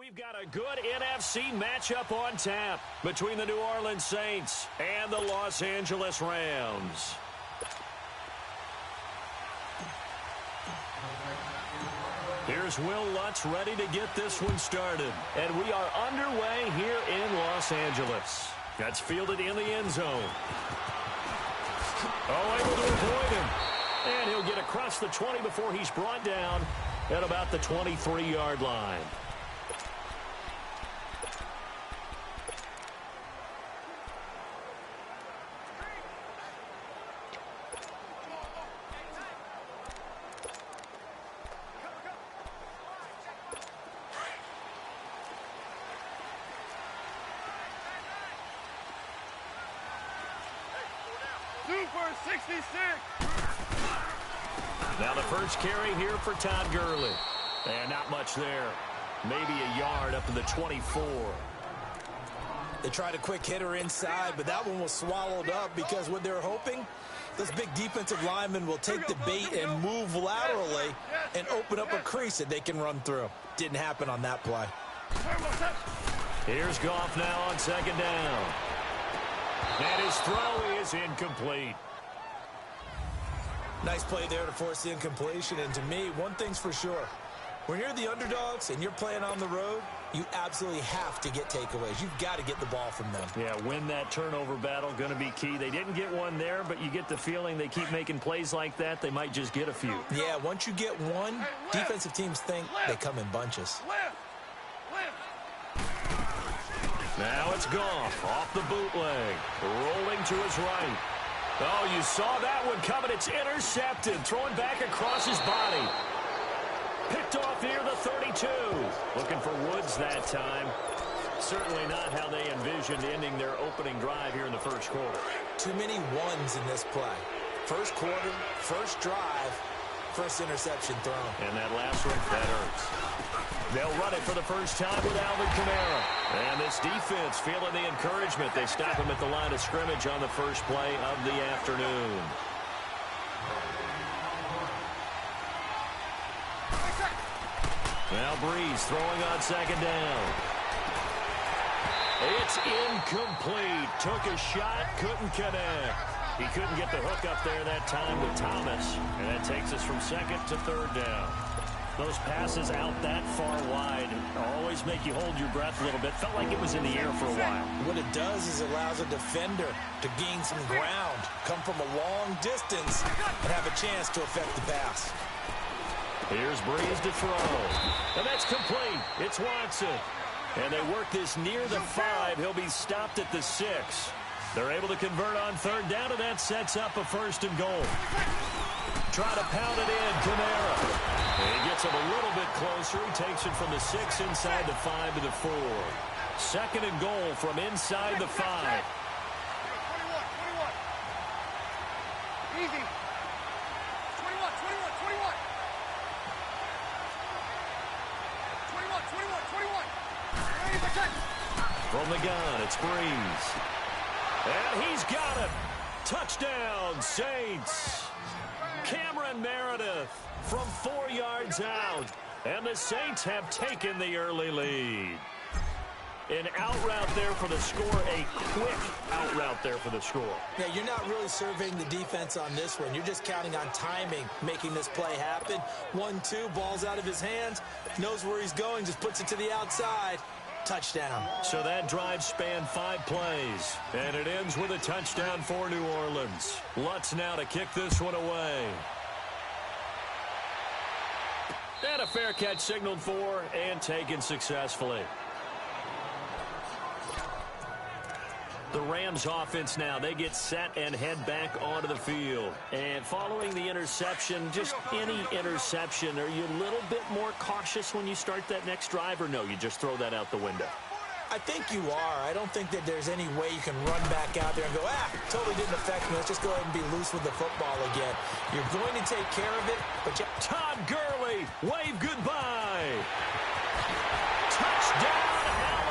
We've got a good NFC matchup on tap between the New Orleans Saints and the Los Angeles Rams. Here's Will Lutz ready to get this one started. And we are underway here in Los Angeles. That's fielded in the end zone. Oh, able to avoid him. And he'll get across the 20 before he's brought down at about the 23-yard line. Now the first carry here for Todd Gurley. And not much there. Maybe a yard up to the 24. They tried a quick hitter inside, but that one was swallowed up because what they're hoping, those big defensive linemen will take the bait and move laterally and open up a crease that they can run through. Didn't happen on that play. Here's Goff now on second down. And his throw is incomplete. Nice play there to force the incompletion. And to me, one thing's for sure. When you're the underdogs and you're playing on the road, you absolutely have to get takeaways. You've got to get the ball from them. Yeah, win that turnover battle, going to be key. They didn't get one there, but you get the feeling they keep making plays like that, they might just get a few. Yeah, once you get one, defensive teams think they come in bunches. Now it's Goff off the bootleg, rolling to his right. Oh, you saw that one coming. It's intercepted. Throwing back across his body. Picked off near the 32. Looking for Woods that time. Certainly not how they envisioned ending their opening drive here in the first quarter. Too many ones in this play. First quarter, first drive, first interception thrown. And that last one, that hurts. They'll run it for the first time with Alvin Kamara. And this defense feeling the encouragement. They stop him at the line of scrimmage on the first play of the afternoon. Now Breeze throwing on second down. It's incomplete. Took a shot, couldn't connect. He couldn't get the hook up there that time with Thomas. And that takes us from second to third down. Those passes out that far wide always make you hold your breath a little bit. Felt like it was in the air for a while. What it does is it allows a defender to gain some ground, come from a long distance, and have a chance to affect the pass. Here's Breeze to throw. And that's complete. It's Watson. And they work this near the 5. He'll be stopped at the 6. They're able to convert on third down, and that sets up a first and goal. Try to pound it in, Kamara. And he gets him a little bit closer. He takes it from the 6 inside the 5 to the 4. Second and goal from inside the 5. 21. Easy. 21. 21. From the gun, it's Breeze. And he's got it. Touchdown, Saints. Cameron Meredith from 4 yards out. And the Saints have taken the early lead. An out route there for the score. A quick out route there for the score. Yeah, you're not really surveying the defense on this one. You're just counting on timing, making this play happen. 1-2, ball's out of his hands. Knows where he's going, just puts it to the outside. Touchdown. So that drive spanned 5 plays. And it ends with a touchdown for New Orleans. Lutz now to kick this one away. And a fair catch signaled for and taken successfully. The Rams offense now, they get set and head back onto the field. And following the interception, just any interception, are you a little bit more cautious when you start that next drive, or no, you just throw that out the window? I think you are. I don't think that there's any way you can run back out there and go, totally didn't affect me. Let's just go ahead and be loose with the football again. You're going to take care of it, but you... Todd Gurley, wave goodbye. Touchdown, LA.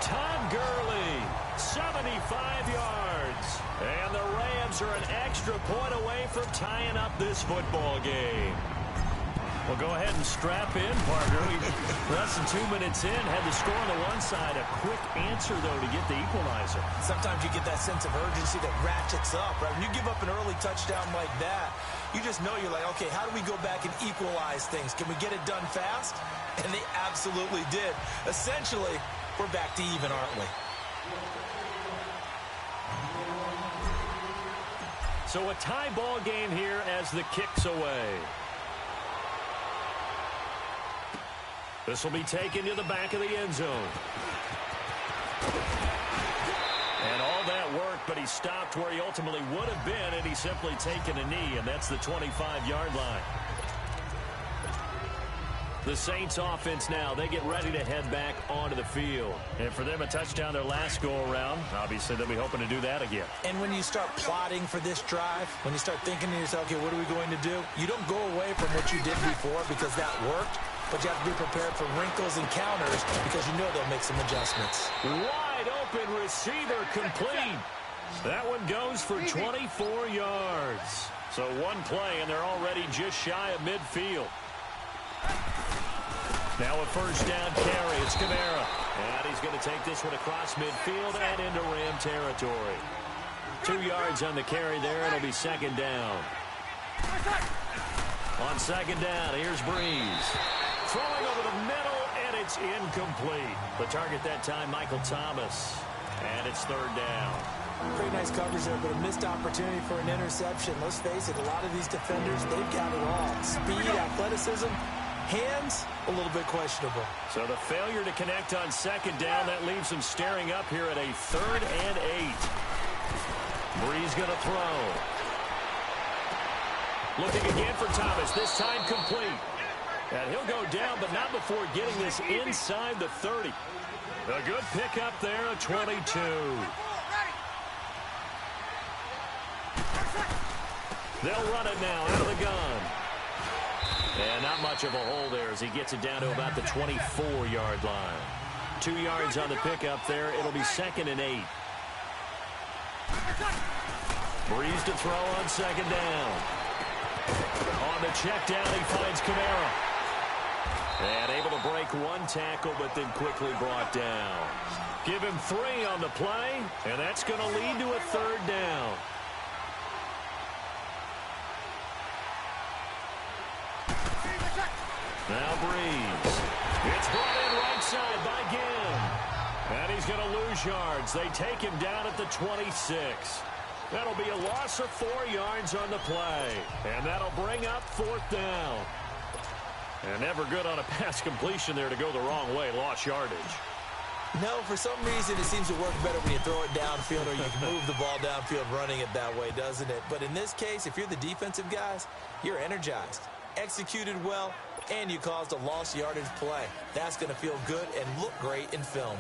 Todd Gurley, 75 yards. And the Rams are an extra point away from tying up this football game. Well, go ahead and strap in, partner. Less than 2 minutes in, had the score on the one side. A quick answer, though, to get the equalizer. Sometimes you get that sense of urgency that ratchets up, right? When you give up an early touchdown like that, you just know you're like, okay, how do we go back and equalize things? Can we get it done fast? And they absolutely did. Essentially, we're back to even, aren't we? So a tie ball game here as the kick's away. This will be taken to the back of the end zone. And all that work, but he stopped where he ultimately would have been, and he's simply taken a knee, and that's the 25-yard line. The Saints offense now, they get ready to head back onto the field. And for them, a touchdown their last go-around. Obviously, they'll be hoping to do that again. And when you start plotting for this drive, when you start thinking to yourself, okay, what are we going to do? You don't go away from what you did before because that worked, but you have to be prepared for wrinkles and counters because you know they'll make some adjustments. Wide open receiver complete. That one goes for 24 yards. So one play, and they're already just shy of midfield. Now a first down carry. It's Kamara. And he's going to take this one across midfield and into Ram territory. 2 yards on the carry there. It'll be second down. On second down, here's Breeze. Throwing over the middle, and it's incomplete. The target that time, Michael Thomas. And it's third down. Pretty nice coverage there, but a missed opportunity for an interception. Let's face it, a lot of these defenders, they've got it all. Speed, athleticism, hands, a little bit questionable. So the failure to connect on second down, that leaves them staring up here at a 3rd and 8. Breeze going to throw. Looking again for Thomas, this time complete. And he'll go down, but not before getting this inside the 30. A good pickup there, a 22. They'll run it now out of the gun. And not much of a hole there as he gets it down to about the 24-yard line. 2 yards on the pickup there. It'll be second and 8. Breeze to throw on second down. On the check down, he finds Kamara. And able to break one tackle, but then quickly brought down. Give him 3 on the play, and that's going to lead to a third down. Now Breeze. It's brought in right side by Ginn. And he's going to lose yards. They take him down at the 26. That'll be a loss of 4 yards on the play. And that'll bring up 4th down. And never good on a pass completion there to go the wrong way. Lost yardage. No, for some reason it seems to work better when you throw it downfield or you can move the ball downfield running it that way, doesn't it? But in this case, if you're the defensive guys, you're energized, executed well, and you caused a lost yardage play. That's going to feel good and look great in film.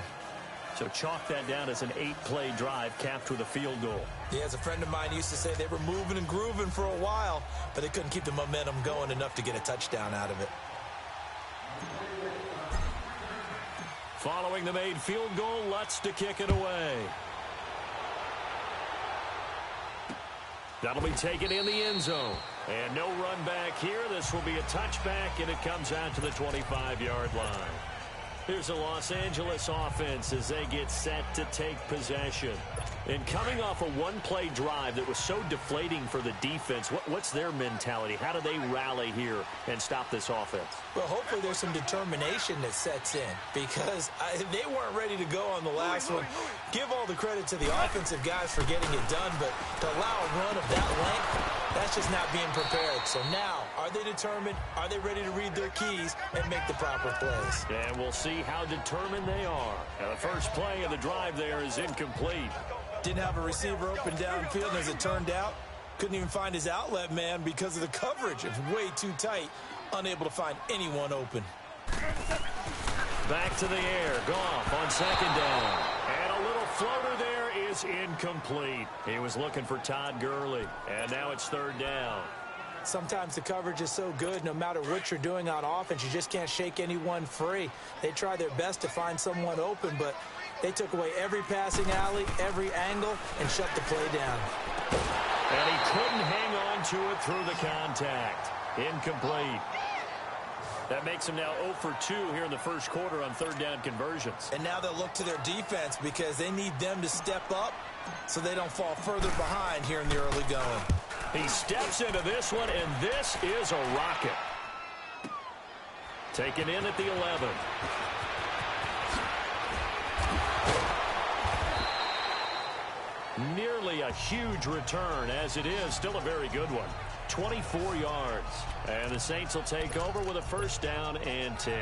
So chalk that down as an 8-play drive capped with a field goal. Yeah, as a friend of mine used to say, they were moving and grooving for a while, but they couldn't keep the momentum going enough to get a touchdown out of it. Following the made field goal, Lutz to kick it away. That'll be taken in the end zone. And no run back here. This will be a touchback, and it comes out to the 25-yard line. Here's the Los Angeles offense as they get set to take possession. And coming off a one-play drive that was so deflating for the defense, what's their mentality? How do they rally here and stop this offense? Well, hopefully there's some determination that sets in because they weren't ready to go on the last one. Give all the credit to the offensive guys for getting it done, but to allow a run of that length, that's just not being prepared. So now, are they determined? Are they ready to read their keys and make the proper plays? And we'll see how determined they are. Now, the first play of the drive there is incomplete. Didn't have a receiver open downfield, and as it turned out, couldn't even find his outlet man because of the coverage. It was way too tight, unable to find anyone open. Back to the air, Goff on second down. And a little floater there is incomplete. He was looking for Todd Gurley, and now it's third down. Sometimes the coverage is so good, no matter what you're doing on offense, you just can't shake anyone free. They try their best to find someone open, but they took away every passing alley, every angle, and shut the play down. And he couldn't hang on to it through the contact. Incomplete. That makes them now 0 for 2 here in the first quarter on third down conversions. And now they'll look to their defense because they need them to step up so they don't fall further behind here in the early going. He steps into this one, and this is a rocket. Taken in at the 11. Nearly a huge return, as it is still a very good one. 24 yards. And the Saints will take over with a first down and 10.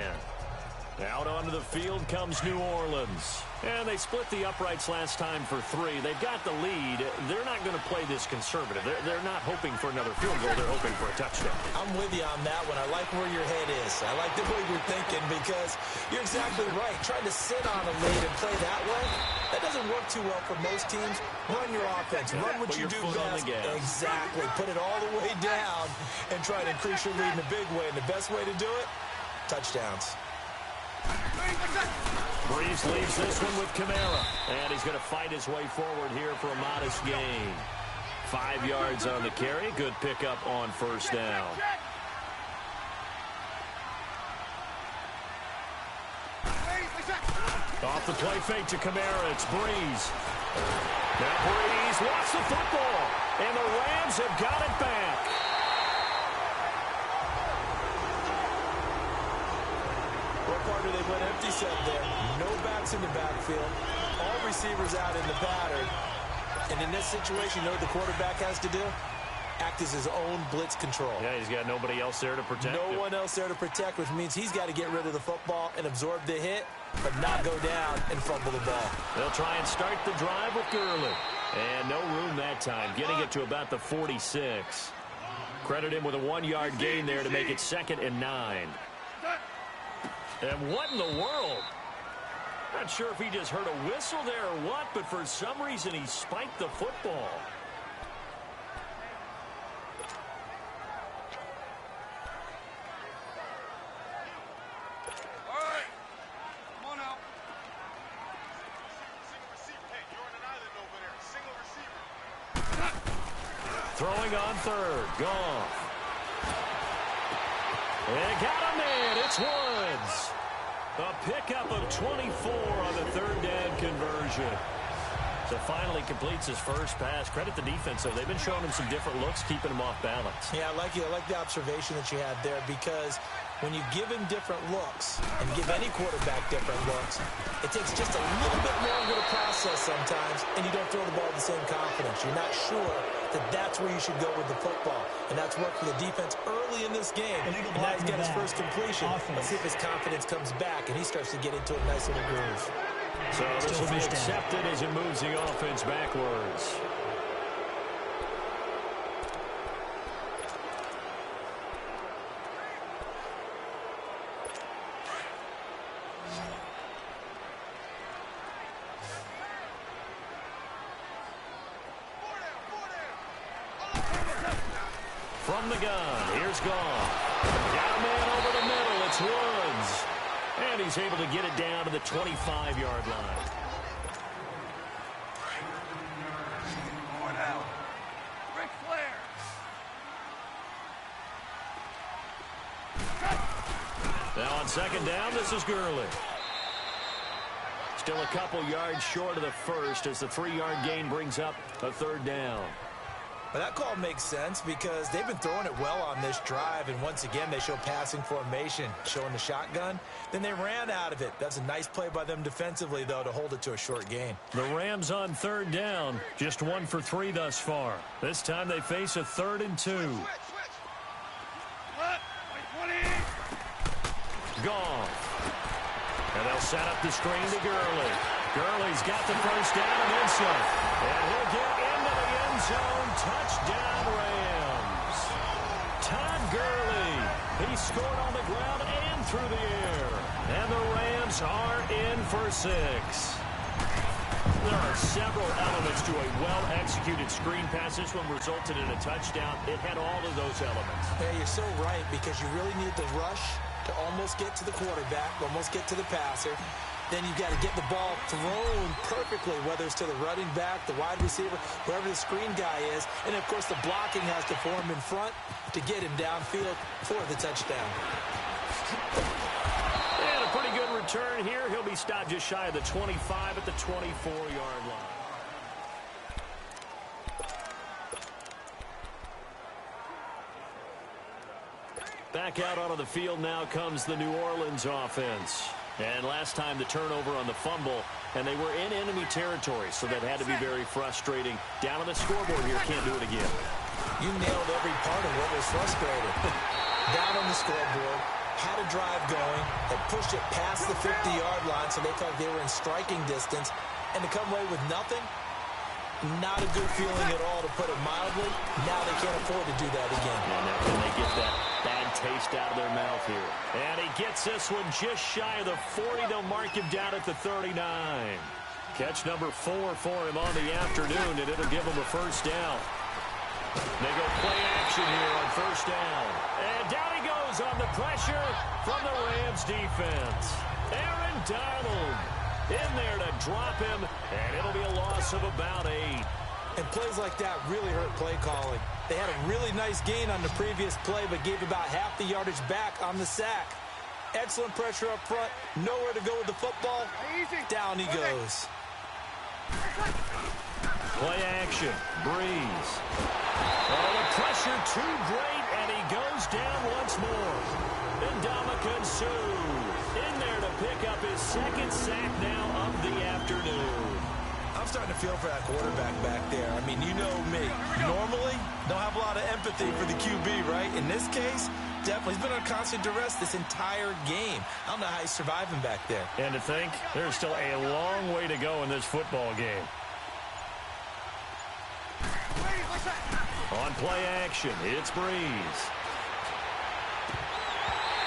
Out onto the field comes New Orleans. And they split the uprights last time for 3. They've got the lead. They're not going to play this conservative. They're not hoping for another field goal. They're hoping for a touchdown. I'm with you on that one. I like where your head is. I like the way you're thinking because you're exactly right. Trying to sit on a lead and play that way, that doesn't work too well for most teams. Run your offense. Run what you do best. Exactly. Put it all the way down and try to increase your lead in a big way. And the best way to do it, touchdowns. Breeze leaves this one with Kamara. And he's going to fight his way forward here for a modest gain. 5 yards on the carry. Good pickup on first down. Off the play fake to Kamara. It's Breeze. Now Breeze lost the football. And the Rams have got it back. They went empty set there. No backs in the backfield. All receivers out in the pattern. And in this situation, you know what the quarterback has to do? Act as his own blitz control. Yeah, he's got nobody else there to protect him. No one else there to protect, which means he's got to get rid of the football and absorb the hit, but not go down and fumble the ball. They'll try and start the drive with Gurley. And no room that time, getting it to about the 46. Credit him with a 1-yard gain there to make it 2nd and 9. And what in the world? Not sure if he just heard a whistle there or what, but for some reason he spiked the football. All right. Come on out. Single receiver. Hey, you're on an island over there. Single receiver. Throwing on third. Goff. And got him in. It's Woods. A pickup of 24 on the third down conversion. So finally completes his first pass. Credit the defense, though. They've been showing him some different looks, keeping him off balance. Yeah, I like the observation that you had there because when you give him different looks and give any quarterback different looks, it takes just a little bit longer to process sometimes, and you don't throw the ball with the same confidence. You're not sure that that's where you should go with the football. And that's worked for the defense early in this game. And now he's got his first completion. Let's see if his confidence comes back and he starts to get into a nice little groove. So this will be accepted as it moves the offense backwards. From the gun, here's Goff. Got a man over the middle, it's Woods. And he's able to get it down to the 25-yard line. Going out. Ric Flair. Now on second down, this is Gurley. Still a couple yards short of the first as the 3-yard gain brings up a third down. But that call makes sense because they've been throwing it well on this drive, and once again they show passing formation, showing the shotgun. Then they ran out of it. That's a nice play by them defensively, though, to hold it to a short gain. The Rams on third down, just 1 for 3 thus far. This time they face a 3rd and 2. Goff. And they'll set up the screen to Gurley. Gurley's got the first down and then some. And he'll get into the end zone. Touchdown, Rams. Todd Gurley. He scored on the ground and through the air. And the Rams are in for 6. There are several elements to a well-executed screen pass. This one resulted in a touchdown. It had all of those elements. Yeah, you're so right because you really need the rush to almost get to the quarterback, almost get to the passer. Then you've got to get the ball thrown perfectly, whether it's to the running back, the wide receiver, whoever the screen guy is. And, of course, the blocking has to form in front to get him downfield for the touchdown. And a pretty good return here. He'll be stopped just shy of the 25 at the 24-yard line. Back out onto the field now comes the New Orleans offense. And last time the turnover on the fumble, and they were in enemy territory, so that had to be very frustrating. Down on the scoreboard here, can't do it again. You nailed every part of what was frustrating. Down on the scoreboard, had a drive going, had pushed it past the 50-yard line, so they felt they were in striking distance, and to come away with nothing, not a good feeling at all, to put it mildly. Now they can't afford to do that again. And now can they get that bad taste out of their mouth here? And he gets this one just shy of the 40. They'll mark him down at the 39. Catch number 4 for him on the afternoon, and it'll give him a first down. They go play action here on first down. And down he goes on the pressure from the Rams defense. Aaron Donald in there to drop him, and it'll be a loss of about 8. And plays like that really hurt play calling. They had a really nice gain on the previous play, but gave about half the yardage back on the sack. Excellent pressure up front. Nowhere to go with the football. Down he goes. Play action. Breeze. Oh, the pressure too great, and he goes down once more. Ndamukong Suh in there to pick up his second sack now of the afternoon. I'm starting to feel for that quarterback back there. I mean, you know me. Normally, don't have a lot of empathy for the QB, right? In this case, definitely. He's been on constant duress this entire game. I don't know how he's surviving back there. And to think, there's still a long way to go in this football game. On play action, it's Breeze.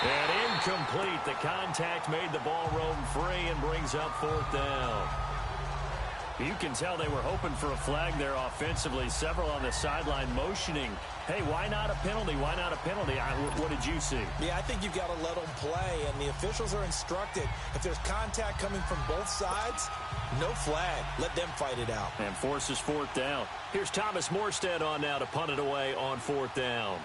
And incomplete. The contact made the ball roam free and brings up fourth down. You can tell they were hoping for a flag there offensively. Several on the sideline motioning, hey, why not a penalty? Why not a penalty? What did you see? Yeah, I think you've got to let them play, and the officials are instructed. If there's contact coming from both sides, no flag. Let them fight it out. And forces fourth down. Here's Thomas Morstead on now to punt it away on fourth down.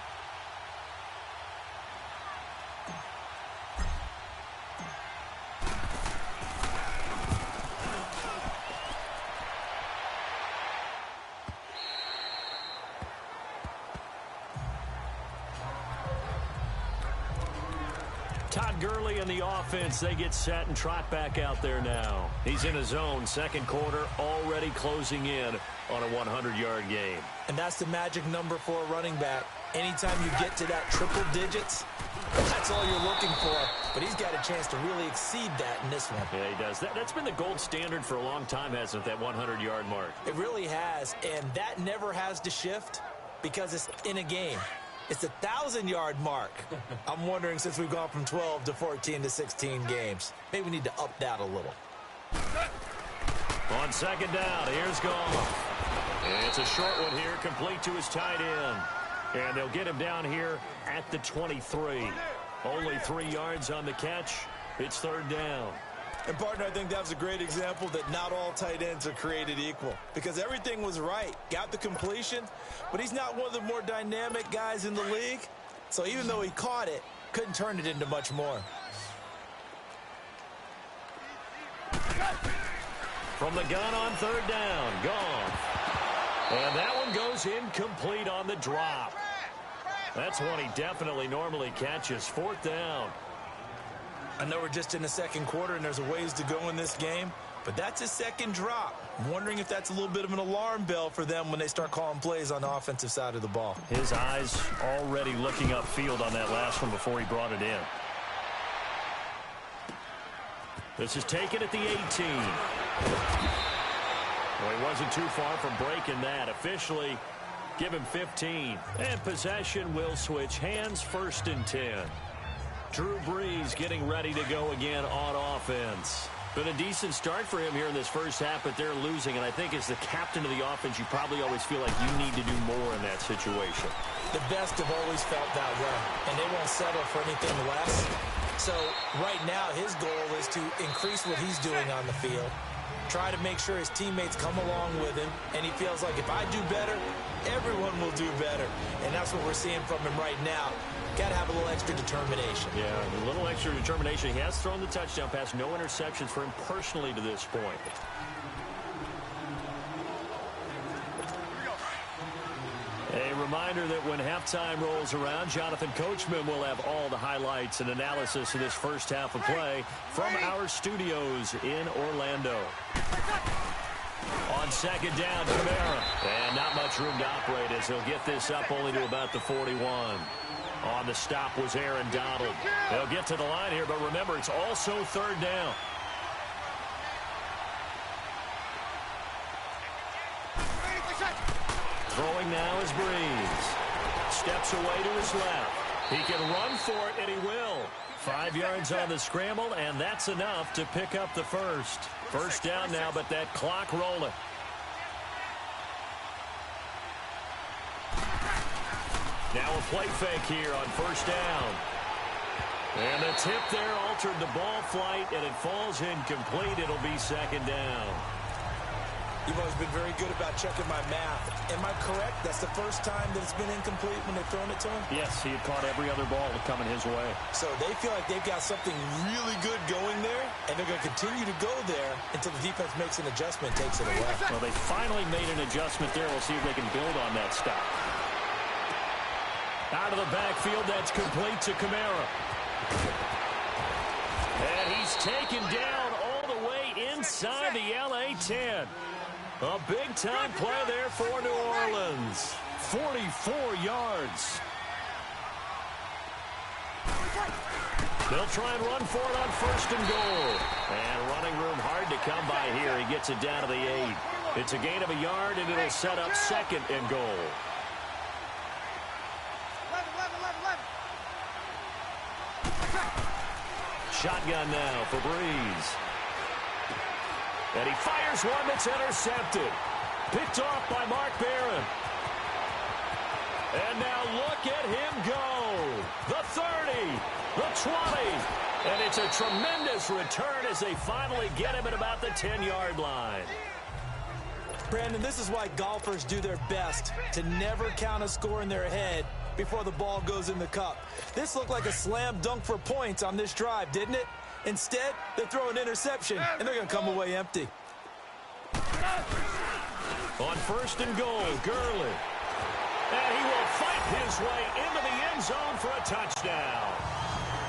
Todd Gurley and the offense, they get set and trot back out there now. He's in his zone, second quarter, already closing in on a 100-yard game. And that's the magic number for a running back. Anytime you get to that triple digits, that's all you're looking for. But he's got a chance to really exceed that in this one. Yeah, he does. That's been the gold standard for a long time, hasn't it, that 100-yard mark? It really has, and that never has to shift because it's in a game. It's a 1,000-yard mark. I'm wondering, since we've gone from 12 to 14 to 16 games, maybe we need to up that a little. On second down, here's Goff. And it's a short one here, complete to his tight end. And they'll get him down here at the 23. Only 3 yards on the catch. It's third down. And, partner, I think that was a great example that not all tight ends are created equal. Because everything was right. Got the completion, but he's not one of the more dynamic guys in the league. So even though he caught it, couldn't turn it into much more. From the gun on third down, Goff. And that one goes incomplete on the drop. That's one he definitely normally catches. Fourth down. I know we're just in the second quarter and there's a ways to go in this game, but that's his second drop. I'm wondering if that's a little bit of an alarm bell for them when they start calling plays on the offensive side of the ball. His eyes already looking upfield on that last one before he brought it in. This is taken at the 18. Well, he wasn't too far from breaking that. Officially, give him 15. And possession will switch hands, first and 10. Drew Brees getting ready to go again on offense. Been a decent start for him here in this first half, but they're losing. And I think as the captain of the offense, you probably always feel like you need to do more in that situation. The best have always felt that way, and they won't settle for anything less. So right now, his goal is to increase what he's doing on the field, try to make sure his teammates come along with him, and he feels like if I do better, Everyone will do better, and that's what we're seeing from him right now. Got to have a little extra determination. Yeah, a little extra determination. He has thrown the touchdown pass. No interceptions for him personally to this point. A reminder that when halftime rolls around, Jonathan Coachman will have all the highlights and analysis of this first half of play from our studios in Orlando. On second down, Kamara. And not much room to operate as he'll get this up only to about the 41. On the stop was Aaron Donald. They'll get to the line here, but remember, it's also third down. Throwing now is Breeze. Steps away to his left. He can run for it, and he will. 5 yards on the scramble, and that's enough to pick up the first. First down now, but that clock rolling. Now a play fake here on first down. And the tip there altered the ball flight, and it falls incomplete. It'll be second down. You've always been very good about checking my math. Am I correct? That's the first time that it's been incomplete when they've thrown it to him? Yes, he had caught every other ball coming his way. So they feel like they've got something really good going there, and they're going to continue to go there until the defense makes an adjustment, takes it away. Well, they finally made an adjustment there. We'll see if they can build on that stop. Out of the backfield, that's complete to Kamara. And he's taken down all the way inside the LA 10. A big-time play there for New Orleans. 44 yards. They'll try and run for it on first and goal. And running room hard to come by here. He gets it down to the 8. It's a gain of a yard, and it'll set up second and goal. Shotgun now for Breeze. And he fires one that's intercepted. Picked off by Mark Barron. And now look at him go. The 30, the 20. And it's a tremendous return as they finally get him at about the 10-yard line. Brandon, this is why golfers do their best to never count a score in their head before the ball goes in the cup. This looked like a slam dunk for points on this drive, didn't it? Instead, they throw an interception, and they're going to come away empty. On first and goal, Gurley. And he will fight his way into the end zone for a touchdown.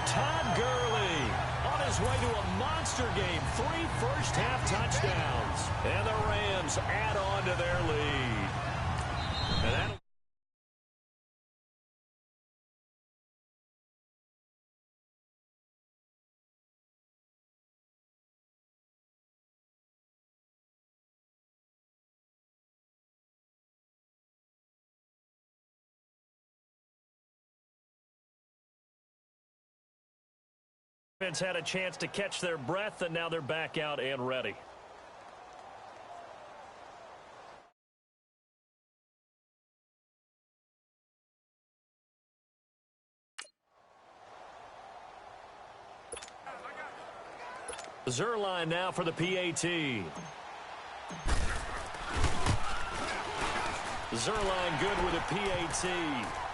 Todd Gurley on his way to a monster game. 3 first-half touchdowns. And the Rams add on to their lead. And that'll had a chance to catch their breath, and now they're back out and ready. Zerline now for the PAT. Zerline good with a PAT,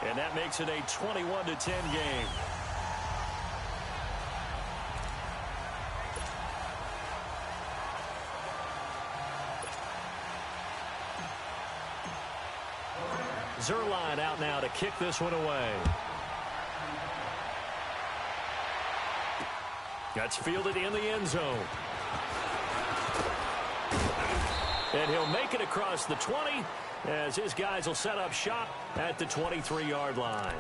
and that makes it a 21-10 game. Zerline out now to kick this one away. That's fielded in the end zone. And he'll make it across the 20 as his guys will set up shop at the 23-yard line.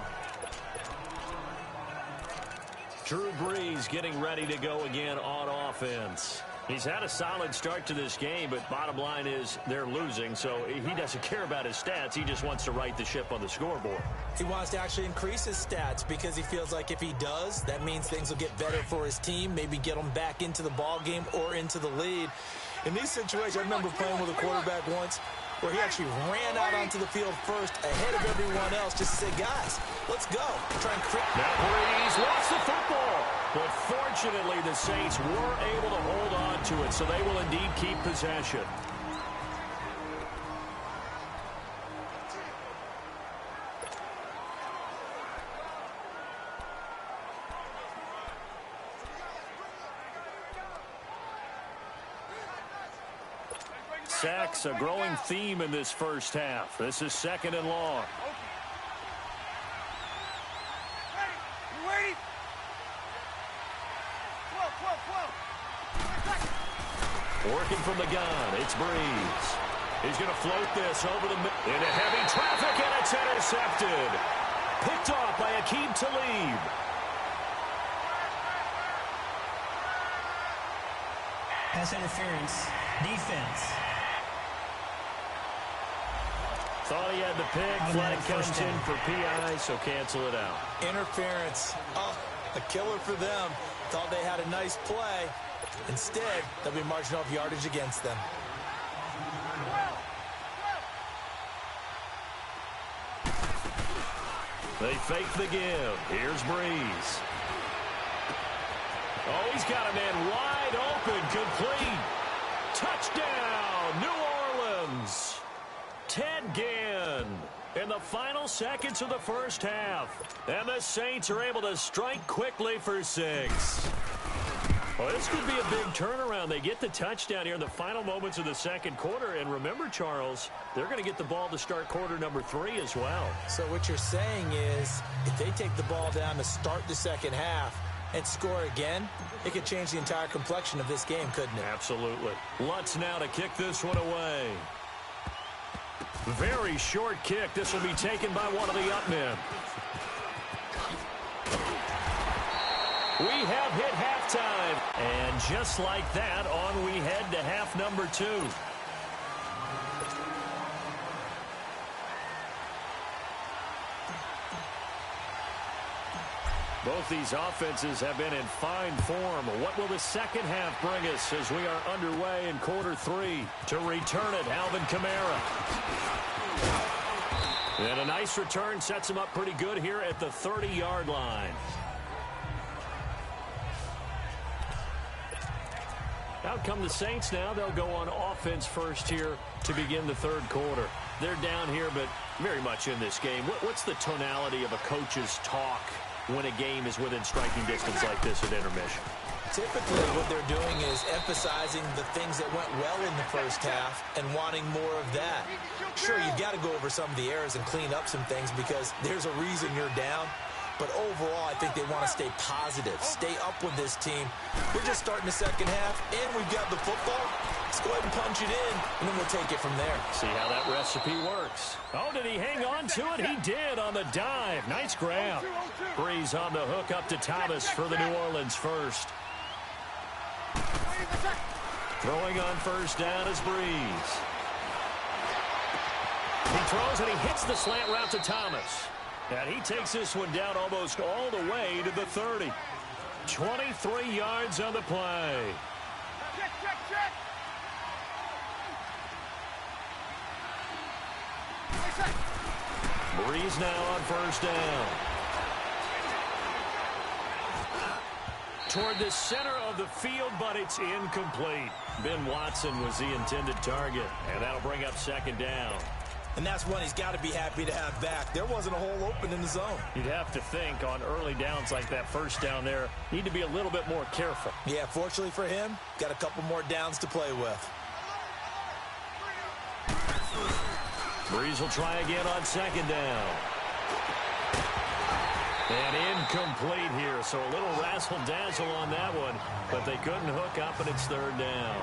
Drew Brees getting ready to go again on offense. He's had a solid start to this game, but bottom line is they're losing, so he doesn't care about his stats. He just wants to right the ship on the scoreboard. He wants to actually increase his stats because he feels like if he does, that means things will get better for his team, maybe get them back into the ball game or into the lead. In these situations, I remember playing with a quarterback once where he actually ran out onto the field first ahead of everyone else just to say, guys, let's go. Try and now Brees lost the football. But fortunately, the Saints were able to hold on to it, so they will indeed keep possession. sacks, a growing theme in this first half. This is 2nd and long. Working from the gun, it's Breeze. He's going to float this over the middle into heavy traffic, and it's intercepted. Picked off by Aqib Talib. Pass interference. Defense. Thought he had the pick. Flag comes in for PI, so cancel it out. Interference. Oh, a killer for them. Thought they had a nice play. Instead, they'll be marching off yardage against them. They fake the give. Here's Breeze. Oh, he's got a man wide open, complete. Touchdown, New Orleans. Ted Ginn in the final seconds of the first half. And the Saints are able to strike quickly for 6. Well, this could be a big turnaround. They get the touchdown here in the final moments of the second quarter. And remember, Charles, they're going to get the ball to start quarter number 3 as well. So what you're saying is if they take the ball down to start the second half and score again, it could change the entire complexion of this game, couldn't it? Absolutely. Lutz now to kick this one away. Very short kick. This will be taken by one of the up men. We have hit halftime. And just like that, on we head to half number 2. Both these offenses have been in fine form. What will the second half bring us as we are underway in quarter 3? To return it, Alvin Kamara. And a nice return sets him up pretty good here at the 30-yard line. Out come the Saints now. They'll go on offense first here to begin the third quarter. They're down here, but very much in this game. What's the tonality of a coach's talk when a game is within striking distance like this at intermission? Typically, what they're doing is emphasizing the things that went well in the first half and wanting more of that. Sure, you've got to go over some of the errors and clean up some things because there's a reason you're down. But overall, I think they want to stay positive, stay up with this team. We're just starting the second half, and we've got the football. Let's go ahead and punch it in, and then we'll take it from there. See how that recipe works. Oh, did he hang on to it? He did on the dive. Nice grab. Breeze on the hook up to Thomas for the New Orleans first. Throwing on first down is Breeze. He throws and he hits the slant route to Thomas. And he takes this one down almost all the way to the 30. 23 yards on the play. Check. Breeze now on first down. Toward the center of the field, but it's incomplete. Ben Watson was the intended target, and that'll bring up second down. And that's one he's got to be happy to have back. There wasn't a hole open in the zone. You'd have to think on early downs like that first down there, need to be a little bit more careful. Yeah, fortunately for him, got a couple more downs to play with. Breeze will try again on second down. And incomplete here, so a little razzle-dazzle on that one, but they couldn't hook up, and it's third down.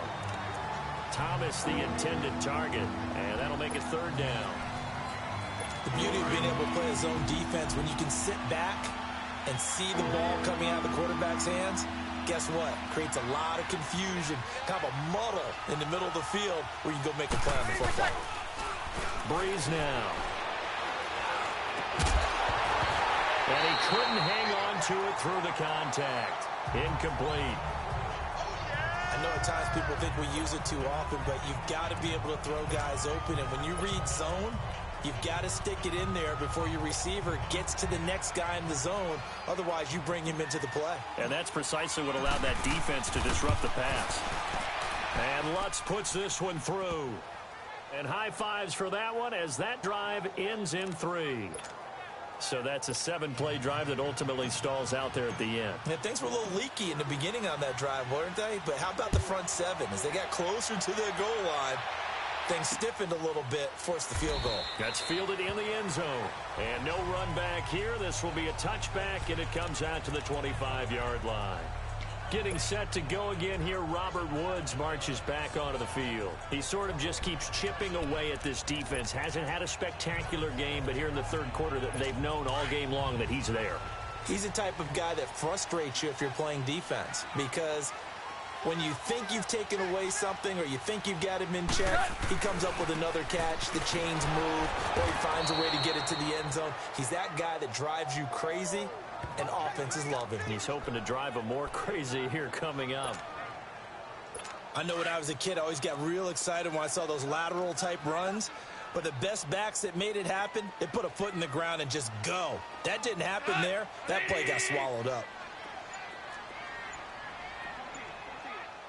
Thomas, the intended target, and that'll make it third down. The beauty of being able to play a zone defense, when you can sit back and see the ball coming out of the quarterback's hands, guess what? Creates a lot of confusion, kind of a muddle in the middle of the field where you can go make a play on the football. Breeze now. And he couldn't hang on to it through the contact. Incomplete. I know at times people think we use it too often, but you've got to be able to throw guys open. And when you read zone, you've got to stick it in there before your receiver gets to the next guy in the zone. Otherwise, you bring him into the play. And that's precisely what allowed that defense to disrupt the pass. And Lutz puts this one through. And high fives for that one as that drive ends in 3. So that's a 7-play drive that ultimately stalls out there at the end. And things were a little leaky in the beginning on that drive, weren't they? But how about the front 7? As they got closer to their goal line, things stiffened a little bit, forced the field goal. That's fielded in the end zone. And no run back here. This will be a touchback, and it comes out to the 25-yard line. Getting set to go again here, Robert Woods marches back onto the field. He sort of just keeps chipping away at this defense. Hasn't had a spectacular game, but here in the third quarter that they've known all game long that he's there. He's the type of guy that frustrates you if you're playing defense, because when you think you've taken away something or you think you've got him in check, he comes up with another catch, the chains move, or he finds a way to get it to the end zone. He's that guy that drives you crazy, and offenses love him. He's hoping to drive him more crazy here coming up. I know when I was a kid, I always got real excited when I saw those lateral-type runs. But the best backs that made it happen, they put a foot in the ground and just go. That didn't happen there. That play got swallowed up.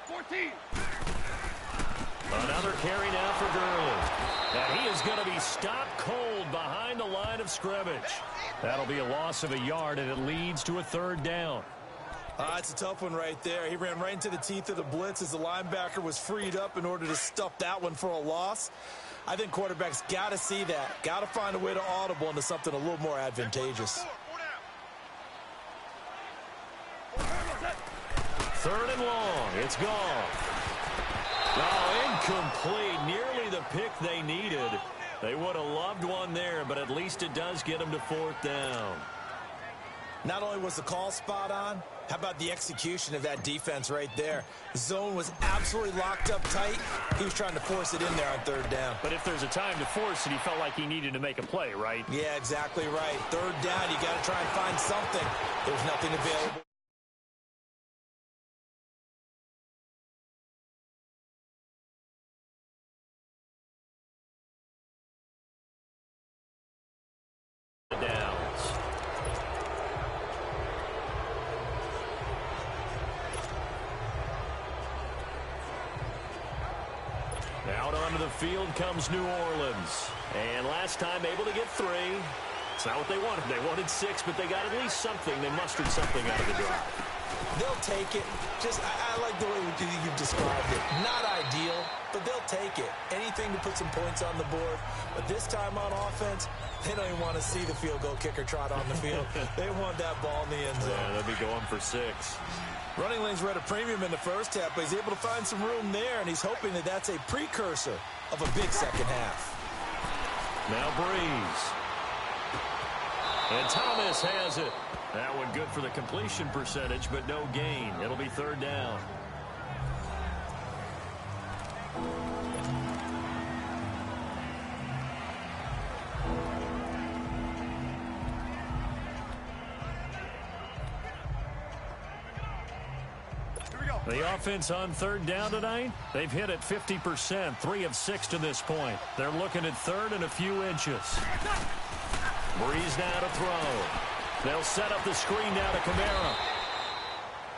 14. Another carry now for Gurley. And he is going to be stopped cold behind the line of scrimmage. That'll be a loss of a yard, and it leads to a third down. It's a tough one right there. He ran right into the teeth of the blitz as the linebacker was freed up in order to stuff that one for a loss. I think quarterbacks got to see that. Got to find a way to audible into something a little more advantageous. Third and long. It's gone. Oh, incomplete. Nearly the pick they needed. They would have loved one there, but at least it does get them to fourth down. Not only was the call spot on, how about the execution of that defense right there? The zone was absolutely locked up tight. He was trying to force it in there on third down. But if there's a time to force it, he felt like he needed to make a play, right? Yeah, exactly right. Third down, you got to try and find something. There's nothing available. Out onto the field comes New Orleans. And last time able to get 3. It's not what they wanted. They wanted 6, but they got at least something. They mustered something out of the drive. They'll take it. I like the way you've described it. Not ideal, but they'll take it. Anything to put some points on the board. But this time on offense, they don't even want to see the field goal kicker trot on the field. They want that ball in the end zone. Yeah, they'll be going for 6. Running lanes were at a premium in the first half, but he's able to find some room there, and he's hoping that that's a precursor of a big second half. Now Breeze. And Thomas has it. That one good for the completion percentage, but no gain. It'll be third down. The offense on third down tonight, they've hit it 50%, 3 of 6 to this point. They're looking at third and a few inches. Breeze now to throw. They'll set up the screen now to Kamara.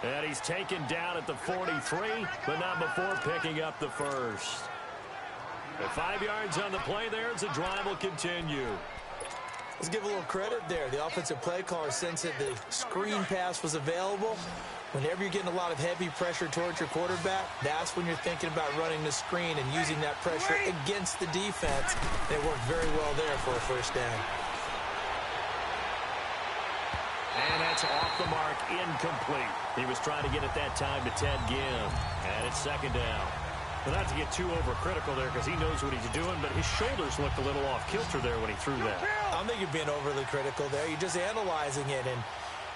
And he's taken down at the 43, but not before picking up the first. At 5 yards on the play there, as the drive will continue. Let's give a little credit there. The offensive play caller sensed that the screen pass was available. Whenever you're getting a lot of heavy pressure towards your quarterback, that's when you're thinking about running the screen and using that pressure against the defense. It worked very well there for a first down. And that's off the mark, incomplete. He was trying to get it that time to Ted Ginn. And it's second down. Well, not to get too overcritical there because he knows what he's doing, but his shoulders looked a little off kilter there when he threw that. I don't think you're being overly critical there. You're just analyzing it, and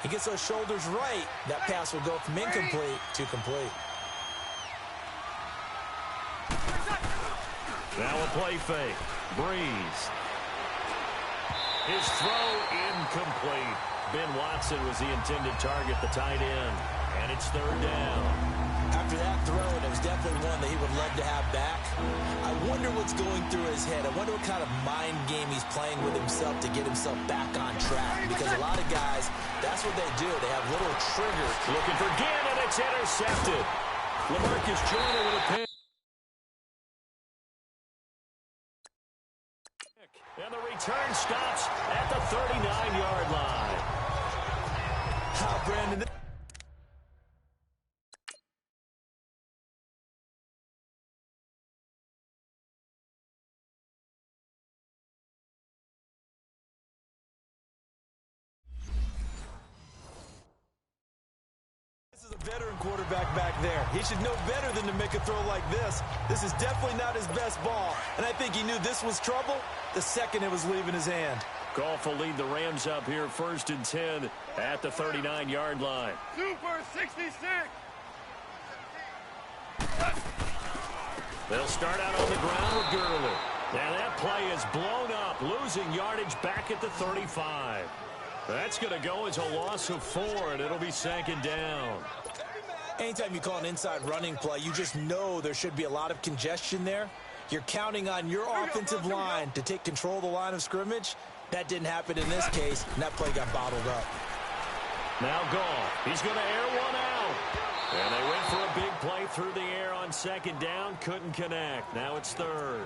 he gets those shoulders right. That pass will go from incomplete to complete. Now a play fake. Breeze. His throw incomplete. Ben Watson was the intended target, the tight end. And it's third down. After that throw, and it was definitely one that he would love to have back. I wonder what's going through his head. I wonder what kind of mind game he's playing with himself to get himself back on track. Because a lot of guys, that's what they do. They have little triggers. Looking for Ginn, and it's intercepted. LaMarcus Joyner with a pick. And the return stops at the 39-yard line. Brandon. veteran quarterback back there. He should know better than to make a throw like this. This is definitely not his best ball, and I think he knew this was trouble the second it was leaving his hand. Goff will lead the Rams up here 1st and 10 at the 39-yard line. Super 66. They'll start out on the ground with Gurley. And that play is blown up, losing yardage back at the 35. That's going to go as a loss of 4, and it'll be 2nd down. Anytime you call an inside running play, you just know there should be a lot of congestion there. You're counting on your offensive line to take control of the line of scrimmage. That didn't happen in this case, and that play got bottled up. Now Goff. He's going to air one out. And they went for a big play through the air on 2nd down. Couldn't connect. Now it's 3rd.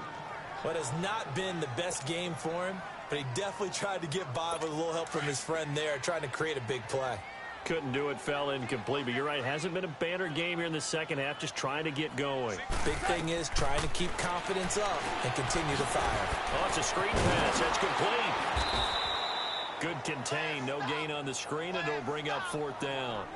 What has not been the best game for him, but he definitely tried to get by with a little help from his friend there, trying to create a big play. Couldn't do it, fell incomplete, but you're right, hasn't been a banner game here in the second half, just trying to get going. Big thing is trying to keep confidence up and continue to fire. Oh, it's a screen pass. That's complete. Good contain, no gain on the screen, and it'll bring up 4th down.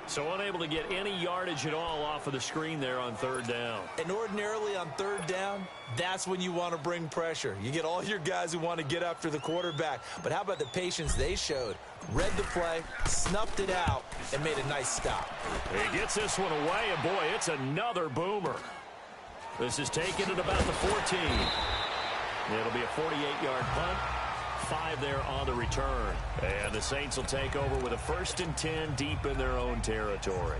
So unable to get any yardage at all off of the screen there on 3rd down. And ordinarily on 3rd down, that's when you want to bring pressure. You get all your guys who want to get after the quarterback. But how about the patience they showed? Read the play, snuffed it out, and made a nice stop. He gets this one away, and boy, it's another boomer. This is taken at about the 14. It'll be a 48-yard punt. 5 there on the return. And the Saints will take over with a 1st and 10 deep in their own territory.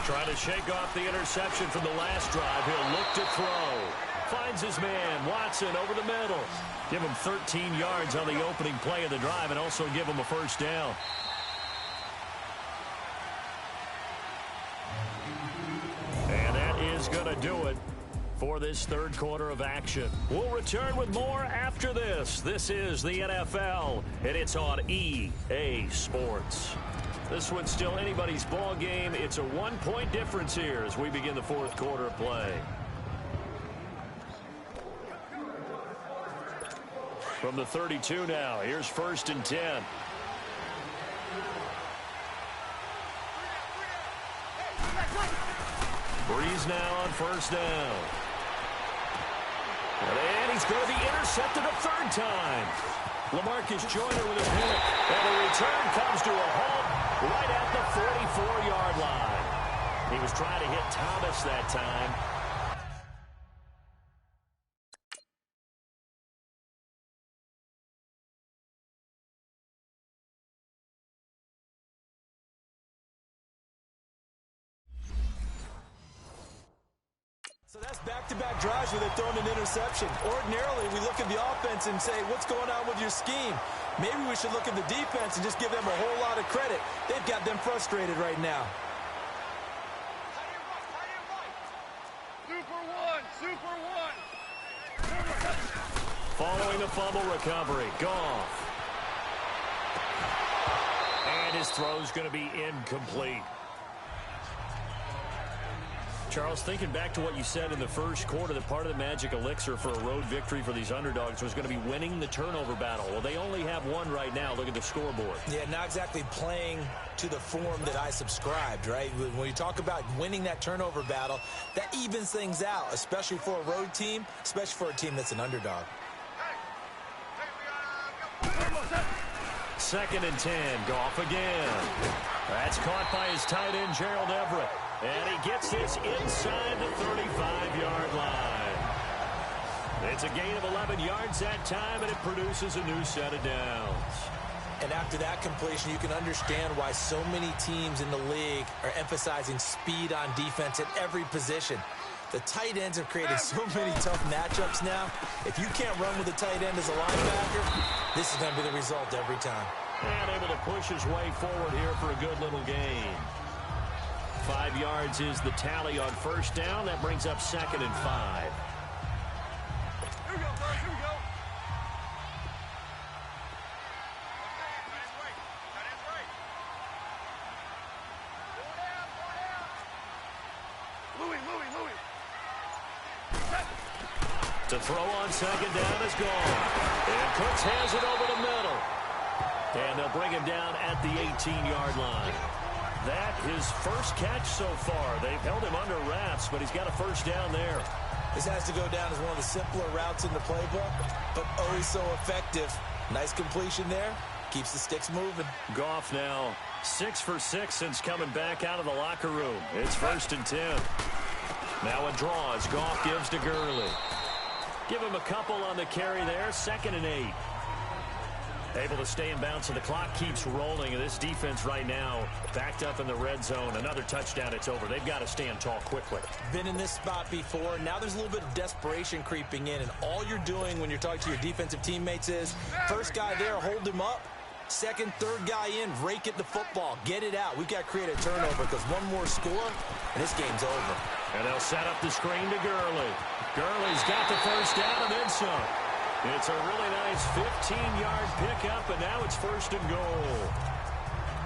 Trying to shake off the interception from the last drive. He'll look to throw. Finds his man, Watson, over the middle. Give him 13 yards on the opening play of the drive and also give him a 1st down. Going to do it for this 3rd quarter of action. We'll return with more after this. This is the NFL, and it's on EA Sports. This one's still anybody's ball game. It's a 1-point difference here as we begin the 4th quarter of play. From the 32 now, here's 1st and 10. Breeze now on 1st down. And he's going to be intercepted a 3rd time. LaMarcus Joyner with a pick. And the return comes to a halt right at the 44-yard line. He was trying to hit Thomas that time. So that's back-to-back drives where they're throwing an interception. Ordinarily, we look at the offense and say, what's going on with your scheme? Maybe we should look at the defense and just give them a whole lot of credit. They've got them frustrated right now. Super one, super one. Following the fumble recovery, Goff. And his throw's going to be incomplete. Charles, thinking back to what you said in the 1st quarter, that part of the magic elixir for a road victory for these underdogs was going to be winning the turnover battle. Well, they only have one right now. Look at the scoreboard. Yeah, not exactly playing to the form that I subscribed, right? When you talk about winning that turnover battle, that evens things out, especially for a road team, especially for a team that's an underdog. 2nd and 10, Goff again. That's caught by his tight end, Gerald Everett. And he gets this inside the 35-yard line. It's a gain of 11 yards that time, and it produces a new set of downs. And after that completion, you can understand why so many teams in the league are emphasizing speed on defense at every position. The tight ends have created so many tough matchups now. If you can't run with a tight end as a linebacker, this is going to be the result every time. And able to push his way forward here for a good little gain. 5 yards is the tally on 1st down. That brings up 2nd and 5. Here we go, guys. Here we go. That's right. Louis. To throw on second down is gone. And Cooks has it over the middle. And they'll bring him down at the 18-yard line. That his first catch so far. They've held him under wraps, but he's got a first down there. This has to go down as one of the simpler routes in the playbook, but always so effective. Nice completion there. Keeps the sticks moving. Goff now 6 for 6 since coming back out of the locker room. It's 1st and 10. Now a draw as Goff gives to Gurley. Give him a couple on the carry there. 2nd and 8. Able to stay in bounds, so the clock keeps rolling. And this defense right now backed up in the red zone. Another touchdown, it's over. They've got to stand tall quickly. Been in this spot before. Now there's a little bit of desperation creeping in. And all you're doing when you're talking to your defensive teammates is, first guy there, hold him up. Second, third guy in, rake at the football. Get it out. We've got to create a turnover because one more score, and this game's over. And they'll set up the screen to Gurley. Gurley's got the first down and then some. It's a really nice 15-yard pickup, and now it's 1st and goal.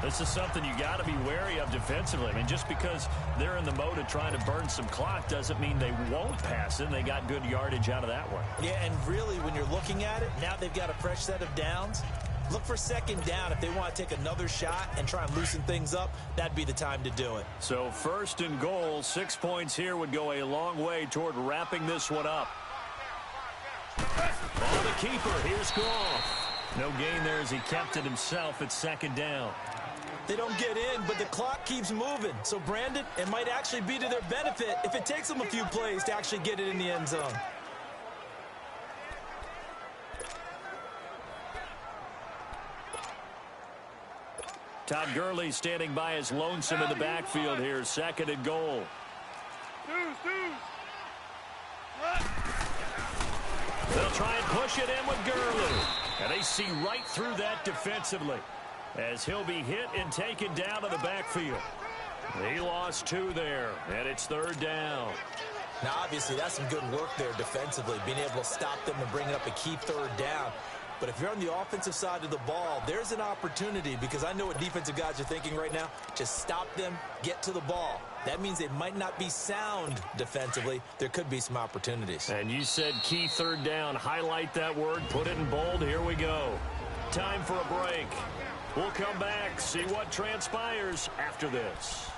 This is something you got to be wary of defensively. I mean, just because they're in the mode of trying to burn some clock doesn't mean they won't pass it. And they got good yardage out of that one. Yeah, and really, when you're looking at it, now they've got a fresh set of downs. Look for 2nd down. If they want to take another shot and try and loosen things up, that'd be the time to do it. So 1st and goal, 6 points here would go a long way toward wrapping this one up. On the keeper, here's Goff. No gain there as he kept it himself at 2nd down. They don't get in, but the clock keeps moving. So, Brandon, it might actually be to their benefit if it takes them a few plays to actually get it in the end zone. Todd Gurley standing by as lonesome in the backfield here. 2nd and goal. They'll try and push it in with Gurley. And they see right through that defensively as he'll be hit and taken down to the backfield. He lost 2 there, and it's 3rd down. Now, obviously, that's some good work there defensively, being able to stop them and bringing up a key 3rd down. But if you're on the offensive side of the ball, there's an opportunity, because I know what defensive guys are thinking right now. Just stop them, get to the ball. That means they might not be sound defensively. There could be some opportunities. And you said key 3rd down. Highlight that word. Put it in bold. Here we go. Time for a break. We'll come back, see what transpires after this.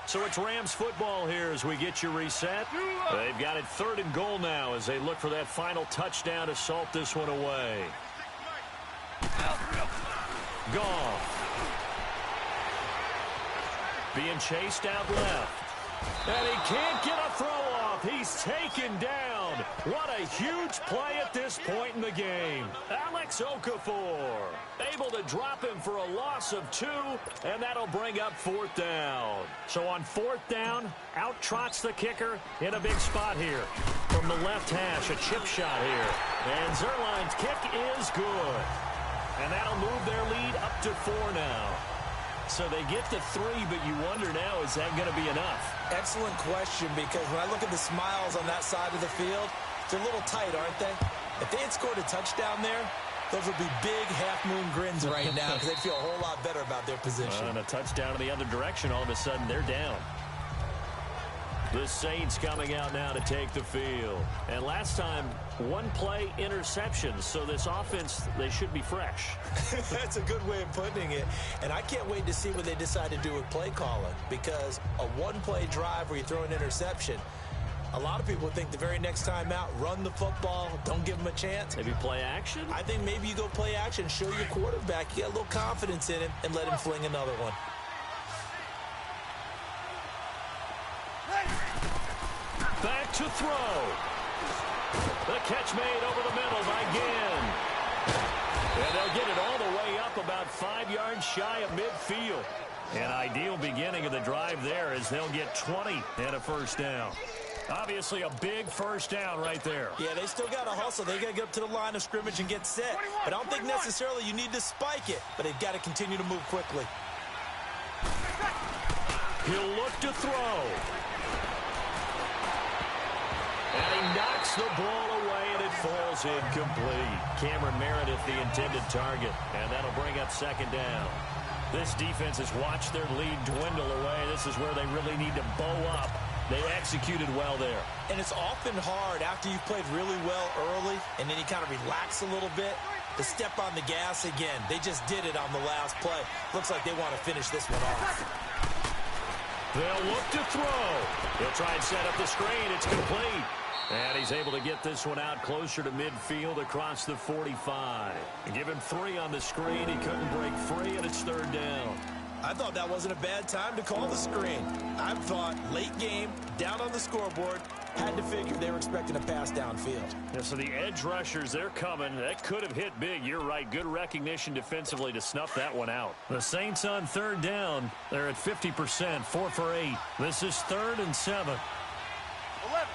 So it's Rams football here as we get you reset. They've got it 3rd and goal now as they look for that final touchdown to salt this one away. Goff. Being chased out left. And he can't get a throw off. He's taken down. What a huge play at this point in the game. Alex Okafor able to drop him for a loss of 2, and that'll bring up 4th down. So on 4th down, out trots the kicker in a big spot here. From the left hash, a chip shot here. And Zerline's kick is good. And that'll move their lead up to 4 now. So they get to 3, but you wonder now, is that going to be enough? Excellent question, because when I look at the smiles on that side of the field, they're a little tight, aren't they? If they had scored a touchdown there, those would be big half-moon grins right now because they'd feel a whole lot better about their position. And a touchdown in the other direction, all of a sudden they're down. The Saints coming out now to take the field. And last time, 1 play interceptions. So this offense, they should be fresh. That's a good way of putting it. And I can't wait to see what they decide to do with play calling. Because a 1-play drive where you throw an interception, a lot of people think the very next time out, run the football, don't give them a chance. Maybe play action? I think maybe you go play action, show your quarterback you got a little confidence in him, and let him fling another one. Back to throw. The catch made over the middle by Ginn. And they'll get it all the way up about 5 yards shy of midfield. An ideal beginning of the drive there as they'll get 20 and a first down. Obviously a big first down right there. Yeah, they still got to hustle. They got to get up to the line of scrimmage and get set. But I don't think necessarily you need to spike it. But they've got to continue to move quickly. He'll look to throw. And he knocks the ball away, and it falls incomplete. Cameron Meredith, the intended target, and that'll bring up second down. This defense has watched their lead dwindle away. This is where they really need to bow up. They executed well there. And it's often hard after you've played really well early and then you kind of relax a little bit to step on the gas again. They just did it on the last play. Looks like they want to finish this one off. They'll look to throw. He'll try and set up the screen. It's complete. And he's able to get this one out closer to midfield across the 45. Give him 3 on the screen. He couldn't break free, and it's 3rd down. I thought that wasn't a bad time to call the screen. I thought late game, down on the scoreboard, had to figure they were expecting a pass downfield. Yeah, so the edge rushers, they're coming. That could have hit big. You're right. Good recognition defensively to snuff that one out. The Saints on 3rd down. They're at 50%, 4 for 8. This is 3rd and 7. 11.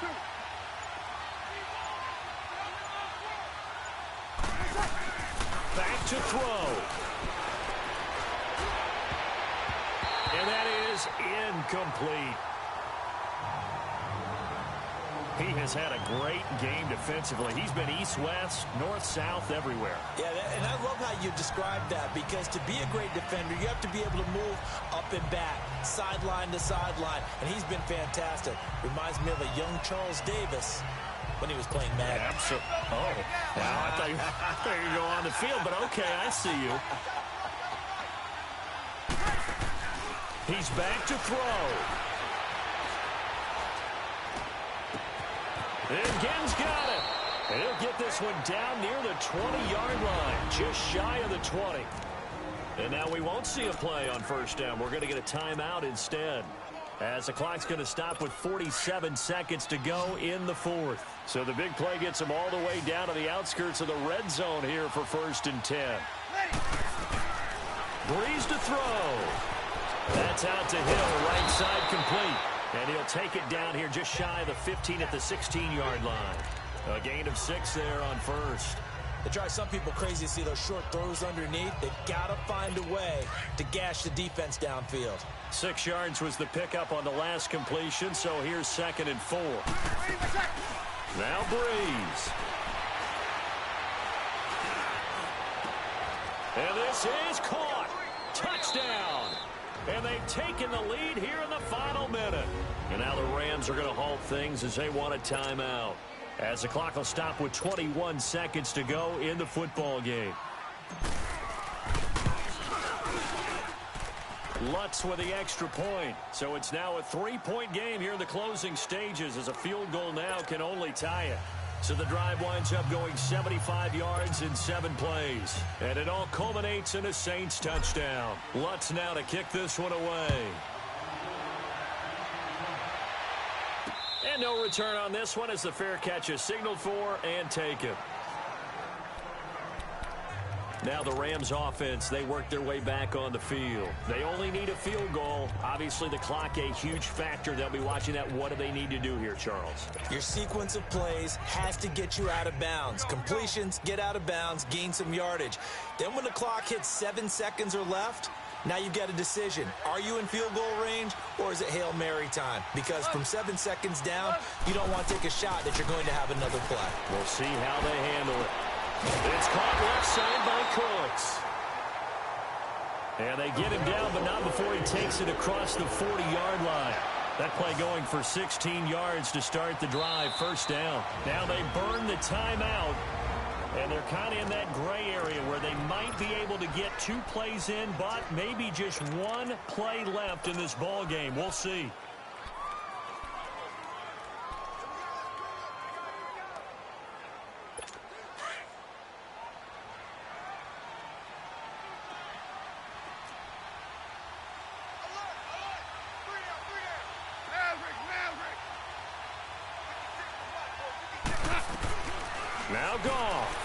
Two. Back to throw. And that is incomplete. He has had a great game defensively. He's been east-west, north-south, everywhere. Yeah, and I love how you described that, because to be a great defender, you have to be able to move up and back, sideline to sideline, and he's been fantastic. Reminds me of a young Charles Davis when he was playing Madden. Absolutely. Oh, wow, I thought you were go on the field, but okay, I see you. He's back to throw. And Gen's got it. And he'll get this one down near the 20-yard line, just shy of the 20. And now we won't see a play on 1st down. We're going to get a timeout instead, as the clock's going to stop with 47 seconds to go in the 4th. So the big play gets them all the way down to the outskirts of the red zone here for 1st and 10. Breeze to throw. That's out to Hill, right side complete. And he'll take it down here just shy of the 15 at the 16-yard line. A gain of 6 there on 1st. It drives some people crazy to see those short throws underneath. They've got to find a way to gash the defense downfield. 6 yards was the pickup on the last completion, so here's 2nd and 4. Now Breeze. And this is caught. Touchdown. And they've taken the lead here in the final minute. And now the Rams are going to halt things as they want a timeout, as the clock will stop with 21 seconds to go in the football game. Lutz with the extra point. So it's now a 3-point game here in the closing stages, as a field goal now can only tie it. So the drive winds up going 75 yards in 7 plays. And it all culminates in a Saints touchdown. Lutz now to kick this one away. And no return on this one, as the fair catch is signaled for and taken. Now the Rams offense, they work their way back on the field. They only need a field goal. Obviously the clock a huge factor. They'll be watching that. What do they need to do here, Charles? Your sequence of plays has to get you out of bounds. Completions, get out of bounds, gain some yardage. Then when the clock hits 7 seconds or left, now you've got a decision. Are you in field goal range, or is it Hail Mary time? Because from 7 seconds down, you don't want to take a shot that you're going to have another play. We'll see how they handle it. It's caught left side by Coates. And they get him down, but not before he takes it across the 40-yard line. That play going for 16 yards to start the drive. 1st down. Now they burn the timeout, and they're kind of in that gray area where they might be able to get 2 plays in, but maybe just 1 play left in this ball game. We'll see. Now Goff.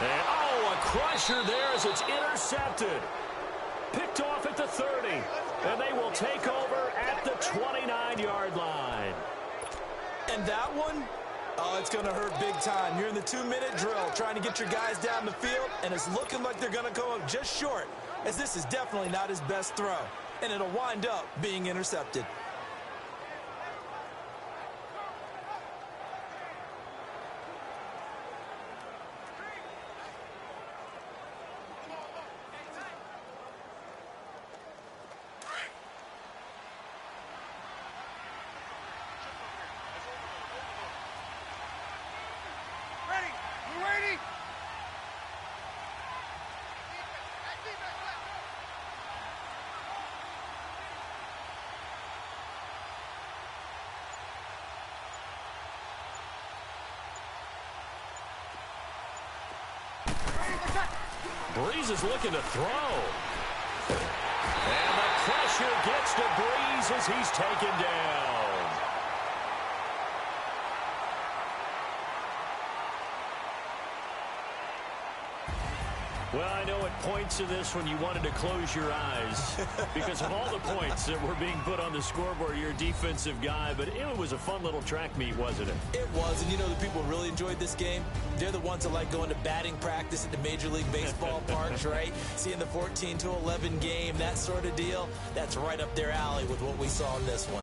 And, a crusher there as it's intercepted. Picked off at the 30. And they will take over at the 29-yard line. And that one, it's going to hurt big time. You're in the 2-minute drill trying to get your guys down the field, and it's looking like they're going to come up just short, as this is definitely not his best throw. And it'll wind up being intercepted. Breeze is looking to throw. And the pressure gets to Breeze as he's taken down. Well, I know at points of this when you wanted to close your eyes because of all the points that were being put on the scoreboard, you're a defensive guy, but it was a fun little track meet, wasn't it? It was, and you know the people who really enjoyed this game? They're the ones that like going to batting practice at the Major League Baseball parks, right? Seeing the 14-11 game, that sort of deal, that's right up their alley with what we saw in this one.